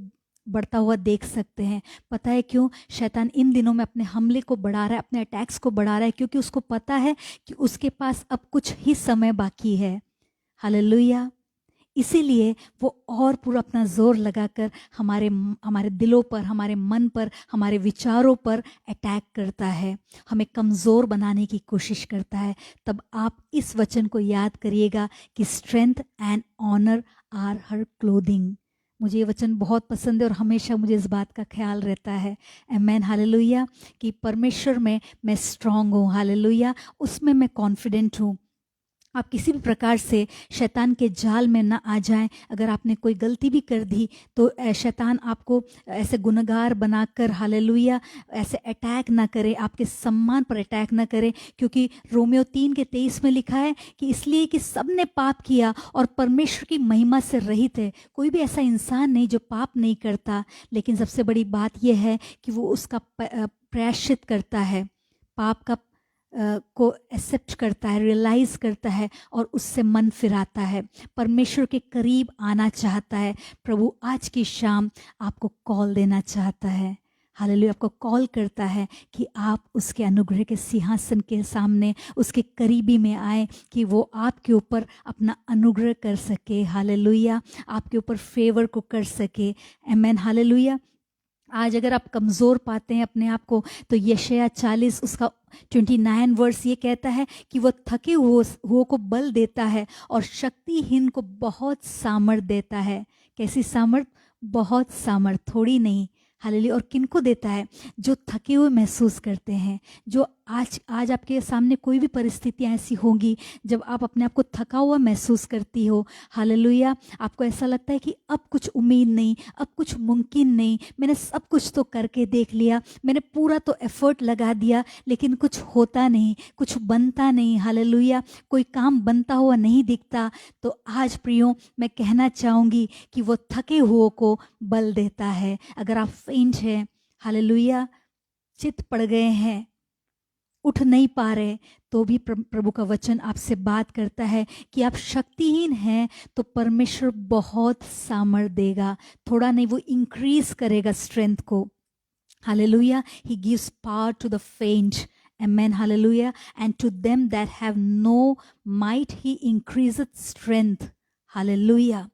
बढ़ता हुआ देख सकते हैं। पता है क्यों? शैतान इन दिनों में अपने हमले को बढ़ा रहा है, अपने अटैक्स को बढ़ा रहा है, क्योंकि उसको पता है कि उसके पास अब कुछ ही समय बाकी है। हालेलुया। इसीलिए वो और पूरा अपना जोर लगाकर हमारे दिलों पर, हमारे मन पर, हमारे विचारों पर अटैक करता है, हमें कमज़ोर बनाने की कोशिश करता है। तब आप इस वचन को याद करिएगा कि strength and honour are her clothing. मुझे ये वचन बहुत पसंद है और हमेशा मुझे इस बात का ख्याल रहता है। आमेन। हालेलुया। कि परमेश्वर में मैं स्ट्रांग हूँ। हालेलुया। उसमें मैं कॉन्फिडेंट हूँ। आप किसी भी प्रकार से शैतान के जाल में ना आ जाएं। अगर आपने कोई गलती भी कर दी तो शैतान आपको ऐसे गुनहगार बनाकर, हालेलुया, ऐसे अटैक ना करे, आपके सम्मान पर अटैक ना करे। क्योंकि रोमियो 3:23 में लिखा है कि इसलिए कि सब ने पाप किया और परमेश्वर की महिमा से रहित है। कोई भी ऐसा इंसान नहीं जो पाप नहीं करता, लेकिन सबसे बड़ी बात यह है कि वो उसका प्रायश्चित करता है, पाप का को एक्सेप्ट करता है, रियलाइज करता है और उससे मन फिराता है, परमेश्वर के करीब आना चाहता है। प्रभु आज की शाम आपको कॉल देना चाहता है। हालेलुया। आपको कॉल करता है कि आप उसके अनुग्रह के सिंहासन के सामने, उसके करीबी में आए, कि वो आपके ऊपर अपना अनुग्रह कर सके। हालेलुया। आपके ऊपर फेवर को कर सके। आमेन। हालेलुया। आज अगर आप कमज़ोर पाते हैं अपने आप को, तो यशायाह 40 उसका 29 वर्स ये कहता है कि वो थके हुओं को बल देता है और शक्तिहीन को बहुत सामर्थ देता है। कैसी सामर्थ? बहुत सामर्थ, थोड़ी नहीं। हालेलुया। और किनको देता है? जो थके हुए महसूस करते हैं। जो आज आपके सामने कोई भी परिस्थितियाँ ऐसी होंगी जब आप अपने आप को थका हुआ महसूस करती हो, हालेलुया, आपको ऐसा लगता है कि अब कुछ उम्मीद नहीं, अब कुछ मुमकिन नहीं, मैंने सब कुछ तो करके देख लिया, मैंने पूरा तो एफर्ट लगा दिया, लेकिन कुछ होता नहीं, कुछ बनता नहीं। हालेलुया। कोई काम बनता हुआ नहीं दिखता। तो आज प्रियो, मैं कहना चाहूँगी कि वो थके हुओं को बल देता है। अगर आप फेंट हैं, हालेलुया, चित पड़ गए हैं, उठ नहीं पा रहे, तो भी प्रभु का वचन आपसे बात करता है कि आप शक्तिहीन हैं तो परमेश्वर बहुत सामर्थ देगा। थोड़ा नहीं, वो इंक्रीज करेगा स्ट्रेंथ को। Hallelujah. He gives power to the faint. Amen. Hallelujah. And to them that have no might, he increaseth strength. Hallelujah.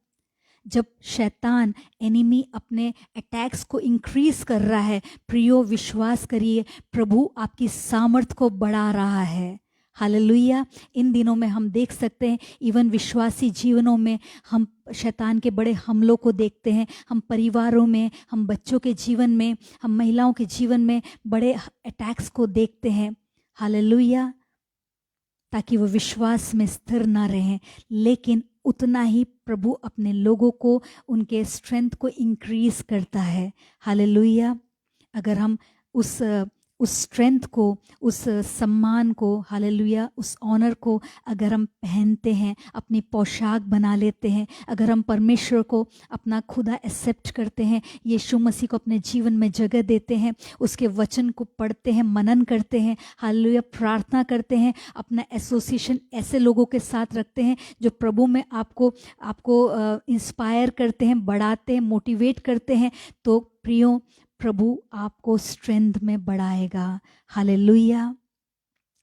जब शैतान, एनिमी अपने अटैक्स को इंक्रीज कर रहा है, प्रियो विश्वास करिए, प्रभु आपकी सामर्थ को बढ़ा रहा है। हालेलुया। इन दिनों में हम देख सकते हैं, इवन विश्वासी जीवनों में हम शैतान के बड़े हमलों को देखते हैं। हम परिवारों में, हम बच्चों के जीवन में, हम महिलाओं के जीवन में बड़े अटैक्स को देखते हैं। हालेलुया। ताकि वो विश्वास में स्थिर ना रहें। लेकिन उतना ही प्रभु अपने लोगों को, उनके स्ट्रेंथ को इंक्रीज करता है। हालेलुया। अगर हम उस स्ट्रेंथ को, उस सम्मान को, हालेलुया, उस ऑनर को अगर हम पहनते हैं, अपनी पोशाक बना लेते हैं, अगर हम परमेश्वर को अपना खुदा एक्सेप्ट करते हैं, यीशु मसीह को अपने जीवन में जगह देते हैं, उसके वचन को पढ़ते हैं, मनन करते हैं, हालेलुया, प्रार्थना करते हैं, अपना एसोसिएशन ऐसे लोगों के साथ रखते हैं जो प्रभु में आपको इंस्पायर करते हैं, बढ़ाते हैं, मोटिवेट करते हैं, तो प्रियो, प्रभु आपको स्ट्रेंथ में बढ़ाएगा। हालेलुया।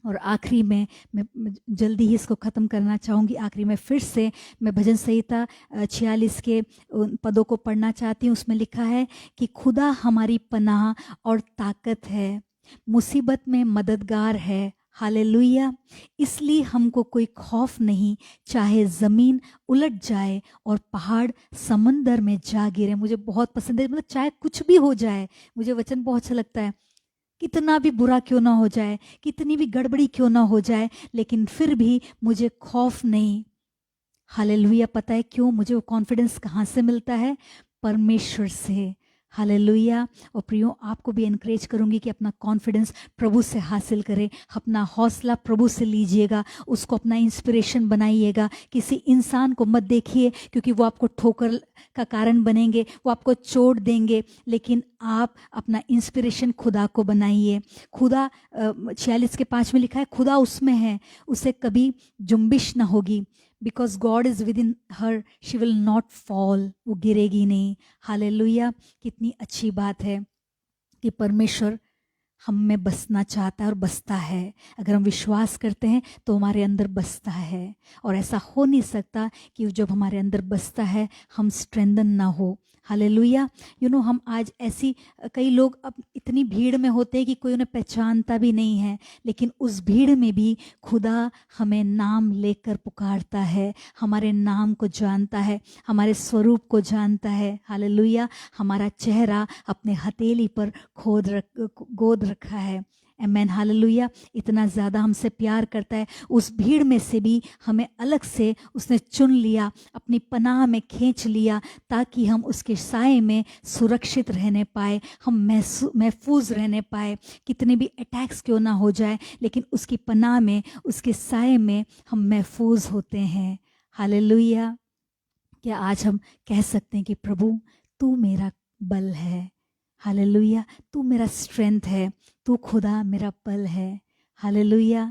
और आखिरी में मैं जल्दी ही इसको ख़त्म करना चाहूँगी। आखिरी में फिर से मैं भजन संहिता 46 के उन पदों को पढ़ना चाहती हूँ। उसमें लिखा है कि खुदा हमारी पनाह और ताकत है, मुसीबत में मददगार है। हालेलुया। इसलिए हमको कोई खौफ नहीं, चाहे ज़मीन उलट जाए और पहाड़ समंदर में जा गिरे। मुझे बहुत पसंद है, मतलब चाहे कुछ भी हो जाए, मुझे वचन बहुत अच्छा लगता है। कितना भी बुरा क्यों ना हो जाए, कितनी भी गड़बड़ी क्यों ना हो जाए, लेकिन फिर भी मुझे खौफ नहीं। हालेलुया। पता है क्यों? मुझे वो कॉन्फिडेंस कहाँ से मिलता है? परमेश्वर से। हालेलुया। और प्रियो, आपको भी एनकरेज करूंगी कि अपना कॉन्फिडेंस प्रभु से हासिल करें, अपना हौसला प्रभु से लीजिएगा, उसको अपना इंस्पिरेशन बनाइएगा। किसी इंसान को मत देखिए, क्योंकि वो आपको ठोकर का कारण बनेंगे, वो आपको चोट देंगे, लेकिन आप अपना इंस्पिरेशन खुदा को बनाइए। खुदा 46 के 5 में लिखा है, खुदा उसमें है, उसे कभी जुम्बिश ना होगी। Because God is with in her, she will not fall, वो गिरेगी नहीं। हालेलुया। कितनी अच्छी बात है कि परमेश्वर हम में बसना चाहता है और बसता है। अगर हम विश्वास करते हैं तो हमारे अंदर बसता है, और ऐसा हो नहीं सकता कि जब हमारे अंदर बसता है हम स्ट्रेंथन ना हो। हालेलुया। हम आज ऐसी कई लोग अब इतनी भीड़ में होते हैं कि कोई उन्हें पहचानता भी नहीं है, लेकिन उस भीड़ में भी खुदा हमें नाम लेकर पुकारता है, हमारे नाम को जानता है, हमारे स्वरूप को जानता है। हालेलुया। हमारा चेहरा अपने हथेली पर गोद रखा है। आमेन। हालेलुया। इतना ज़्यादा हमसे प्यार करता है, उस भीड़ में से भी हमें अलग से उसने चुन लिया, अपनी पनाह में खींच लिया, ताकि हम उसके साए में सुरक्षित रहने पाए, हम महफूज रहने पाए। कितने भी अटैक्स क्यों ना हो जाए, लेकिन उसकी पनाह में, उसके साए में हम महफूज होते हैं। हालेलुया। क्या आज हम कह सकते हैं कि प्रभु तू मेरा बल है। हालेलुया। तू मेरा स्ट्रेंथ है, तू खुदा मेरा बल है। हालेलुया।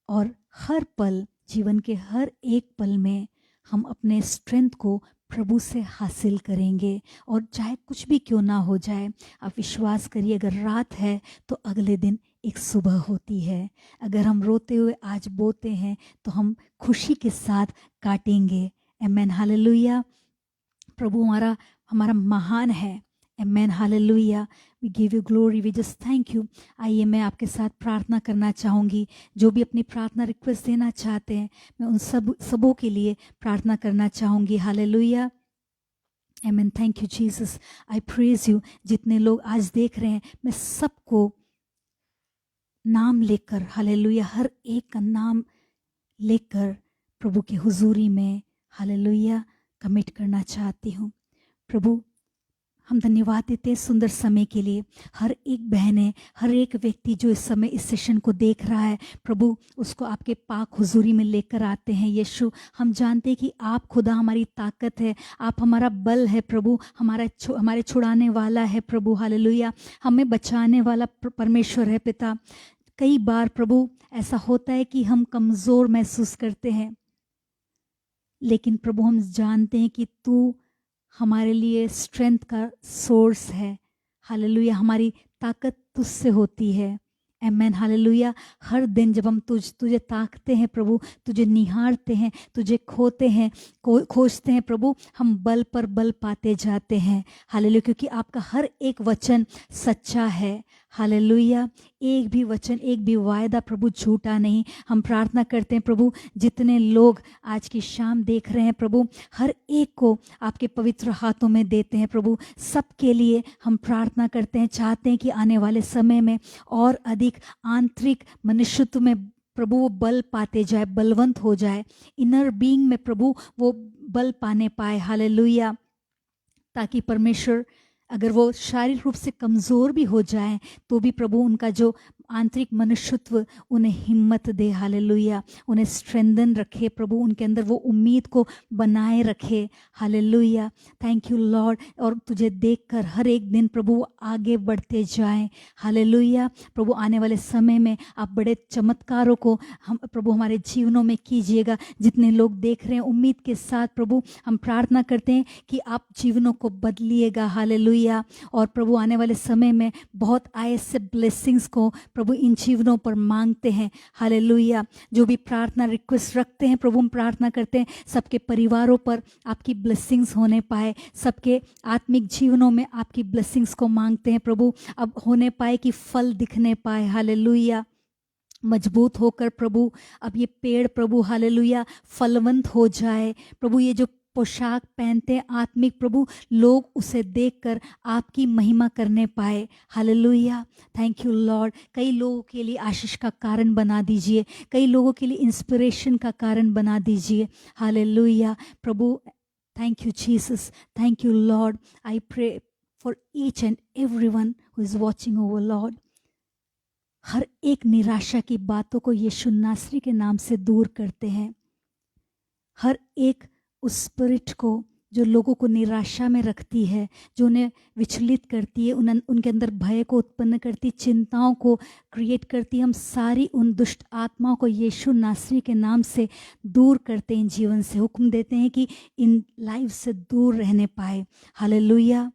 और हर पल, जीवन के हर एक पल में हम अपने स्ट्रेंथ को प्रभु से हासिल करेंगे। और चाहे कुछ भी क्यों ना हो जाए, आप विश्वास करिए, अगर रात है तो अगले दिन एक सुबह होती है। अगर हम रोते हुए आज बोते हैं तो हम खुशी के साथ काटेंगे। आमेन। हालेलुया। प्रभु हमारा हमारा महान है। Amen. Hallelujah. We give you glory, we just thank you. आइए मैं आपके साथ प्रार्थना करना चाहूँगी। जो भी अपनी प्रार्थना रिक्वेस्ट देना चाहते हैं, मैं उन सबों के लिए प्रार्थना करना चाहूँगी। Hallelujah. Amen. Thank you Jesus, I praise you. जितने लोग आज देख रहे हैं, मैं सबको नाम लेकर, हालेलुया, हर एक का नाम लेकर प्रभु की हुजूरी में, हालेलुया, कमिट करना चाहती हूँ। प्रभु, हम धन्यवाद देते हैं सुंदर समय के लिए। हर एक बहनें, हर एक व्यक्ति जो इस समय इस सेशन को देख रहा है, प्रभु उसको आपके पाक हुजूरी में लेकर आते हैं। यीशु, हम जानते हैं कि आप खुदा हमारी ताकत है, आप हमारा बल है प्रभु, हमारे छुड़ाने वाला है प्रभु। हालेलुया। हमें बचाने वाला परमेश्वर है पिता। कई बार प्रभु ऐसा होता है कि हम कमज़ोर महसूस करते हैं, लेकिन प्रभु हम जानते हैं कि तू हमारे लिए स्ट्रेंथ का सोर्स है। हालेलुया। हमारी ताकत तुझसे होती है। आमेन। हालेलुया। हर दिन जब हम तुझे ताकते हैं प्रभु, तुझे निहारते हैं, तुझे खोजते हैं प्रभु, हम बल पर बल पाते जाते हैं। हालेलुया। क्योंकि आपका हर एक वचन सच्चा है। हालेलुया। एक भी वचन, एक भी वायदा प्रभु झूठा नहीं। हम प्रार्थना करते हैं प्रभु, जितने लोग आज की शाम देख रहे हैं प्रभु, हर एक को आपके पवित्र हाथों में देते हैं प्रभु। सबके लिए हम प्रार्थना करते हैं, चाहते हैं कि आने वाले समय में और अधिक आंतरिक मनुष्यत्व में प्रभु वो बल पाते जाए, बलवंत हो जाए। इनर बीइंग में प्रभु वो बल पाने पाए। हालेलुया। ताकि परमेश्वर, अगर वो शारीरिक रूप से कमज़ोर भी हो जाए तो भी प्रभु उनका जो आंतरिक मनुष्यत्व उन्हें हिम्मत दे, हालेलुया, उन्हें स्ट्रेंथन रखे प्रभु, उनके अंदर वो उम्मीद को बनाए रखे, हालेलुया। Thank you Lord. और तुझे देखकर हर एक दिन प्रभु आगे बढ़ते जाएं, हालेलुया। प्रभु आने वाले समय में आप बड़े चमत्कारों को हम प्रभु हमारे जीवनों में कीजिएगा। जितने लोग देख रहे हैं उम्मीद के साथ प्रभु हम प्रार्थना करते हैं कि आप जीवनों को बदलिएगा, हालेलुया। और प्रभु आने वाले समय में बहुत ऐसे ब्लेसिंग्स को प्रभु इन जीवनों पर मांगते हैं, हालेलुया। जो भी प्रार्थना रिक्वेस्ट रखते हैं प्रभु हम प्रार्थना करते हैं सबके परिवारों पर आपकी ब्लेसिंग्स होने पाए, सबके आत्मिक जीवनों में आपकी ब्लेसिंग्स को मांगते हैं प्रभु, अब होने पाए कि फल दिखने पाए, हालेलुया। मजबूत होकर प्रभु अब ये पेड़ प्रभु हालेलुया फलवंत हो जाए प्रभु। ये जो पोशाक पहनते हैं आत्मिक प्रभु, लोग उसे देखकर आपकी महिमा करने पाए, हालेलुया। Thank you Lord. कई लोगों के लिए आशीष का कारण बना दीजिए, कई लोगों के लिए इंस्पिरेशन का कारण बना दीजिए, हालेलुया प्रभु। Thank you Jesus, thank you Lord. I pray for each and everyone who is watching over Lord. हर एक निराशा की बातों को यीशु नासरी के नाम से दूर करते हैं। हर एक उस स्पिरिट को जो लोगों को निराशा में रखती है, जो उन्हें विचलित करती है, उनके अंदर भय को उत्पन्न करती, चिंताओं को क्रिएट करती, हम सारी उन दुष्ट आत्माओं को यीशु नासरी के नाम से दूर करते हैं, इन जीवन से हुक्म देते हैं कि इन लाइफ से दूर रहने पाए, हालेलुया।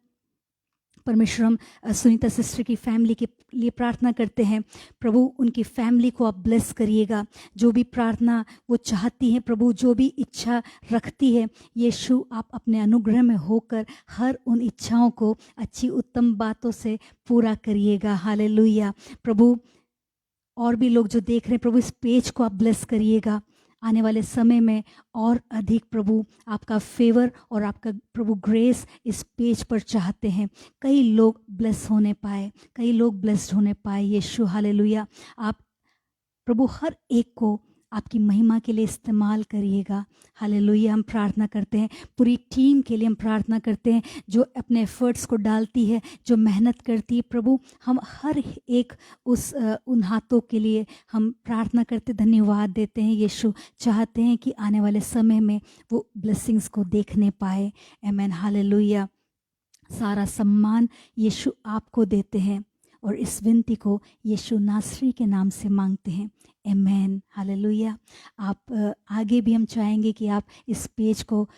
परमेश्वर हम सुनीता सिस्टर की फैमिली के लिए प्रार्थना करते हैं प्रभु, उनकी फैमिली को आप ब्लेस करिएगा। जो भी प्रार्थना वो चाहती हैं प्रभु, जो भी इच्छा रखती है यीशु, आप अपने अनुग्रह में होकर हर उन इच्छाओं को अच्छी उत्तम बातों से पूरा करिएगा, हालेलुया प्रभु। और भी लोग जो देख रहे हैं प्रभु, इस पेज को आप ब्लेस करिएगा। आने वाले समय में और अधिक प्रभु आपका फेवर और आपका प्रभु ग्रेस इस पेज पर चाहते हैं। कई लोग ब्लेस होने पाए, कई लोग ब्लेस्ड होने पाए यीशु, हालेलुया। आप प्रभु हर एक को आपकी महिमा के लिए इस्तेमाल करिएगा, हालेलुया। हम प्रार्थना करते हैं पूरी टीम के लिए, हम प्रार्थना करते हैं जो अपने एफर्ट्स को डालती है, जो मेहनत करती है प्रभु, हम हर एक उन हाथों के लिए हम प्रार्थना करते धन्यवाद देते हैं यीशु। चाहते हैं कि आने वाले समय में वो ब्लेसिंग्स को देखने पाए, आमेन, हालेलुया। सारा सम्मान यीशु आपको देते हैं और इस विनती को यीशु नासरी के नाम से मांगते हैं, आमेन, हालेलुया। आप आगे भी हम चाहेंगे कि आप इस पेज को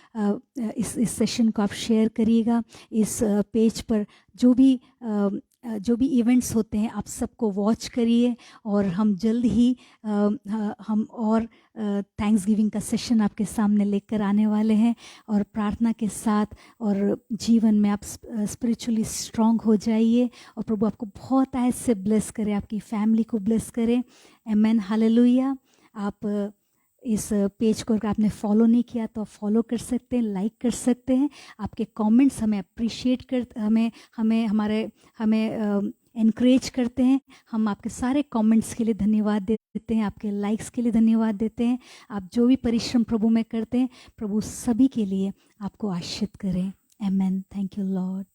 इस सेशन को आप शेयर करिएगा। इस पेज पर जो भी इवेंट्स होते हैं आप सबको वॉच करिए, और हम जल्द ही हम और थैंक्स गिविंग का सेशन आपके सामने लेकर आने वाले हैं, और प्रार्थना के साथ और जीवन में आप स्पिरिचुअली स्ट्रांग हो जाइए, और प्रभु आपको बहुत ऐसे ब्लेस करे, आपकी फैमिली को ब्लेस करे, आमेन, हालेलुया। आप इस पेज को अगर आपने फॉलो नहीं किया तो आप फॉलो कर सकते हैं, लाइक कर सकते हैं। आपके कमेंट्स हमें अप्रिशिएट कर हमें एनकरेज करते हैं। हम आपके सारे कमेंट्स के लिए धन्यवाद देते हैं, आपके लाइक्स के लिए धन्यवाद देते हैं। आप जो भी परिश्रम प्रभु में करते हैं, प्रभु सभी के लिए आपको आशीषित करें, आमेन। Thank you Lord.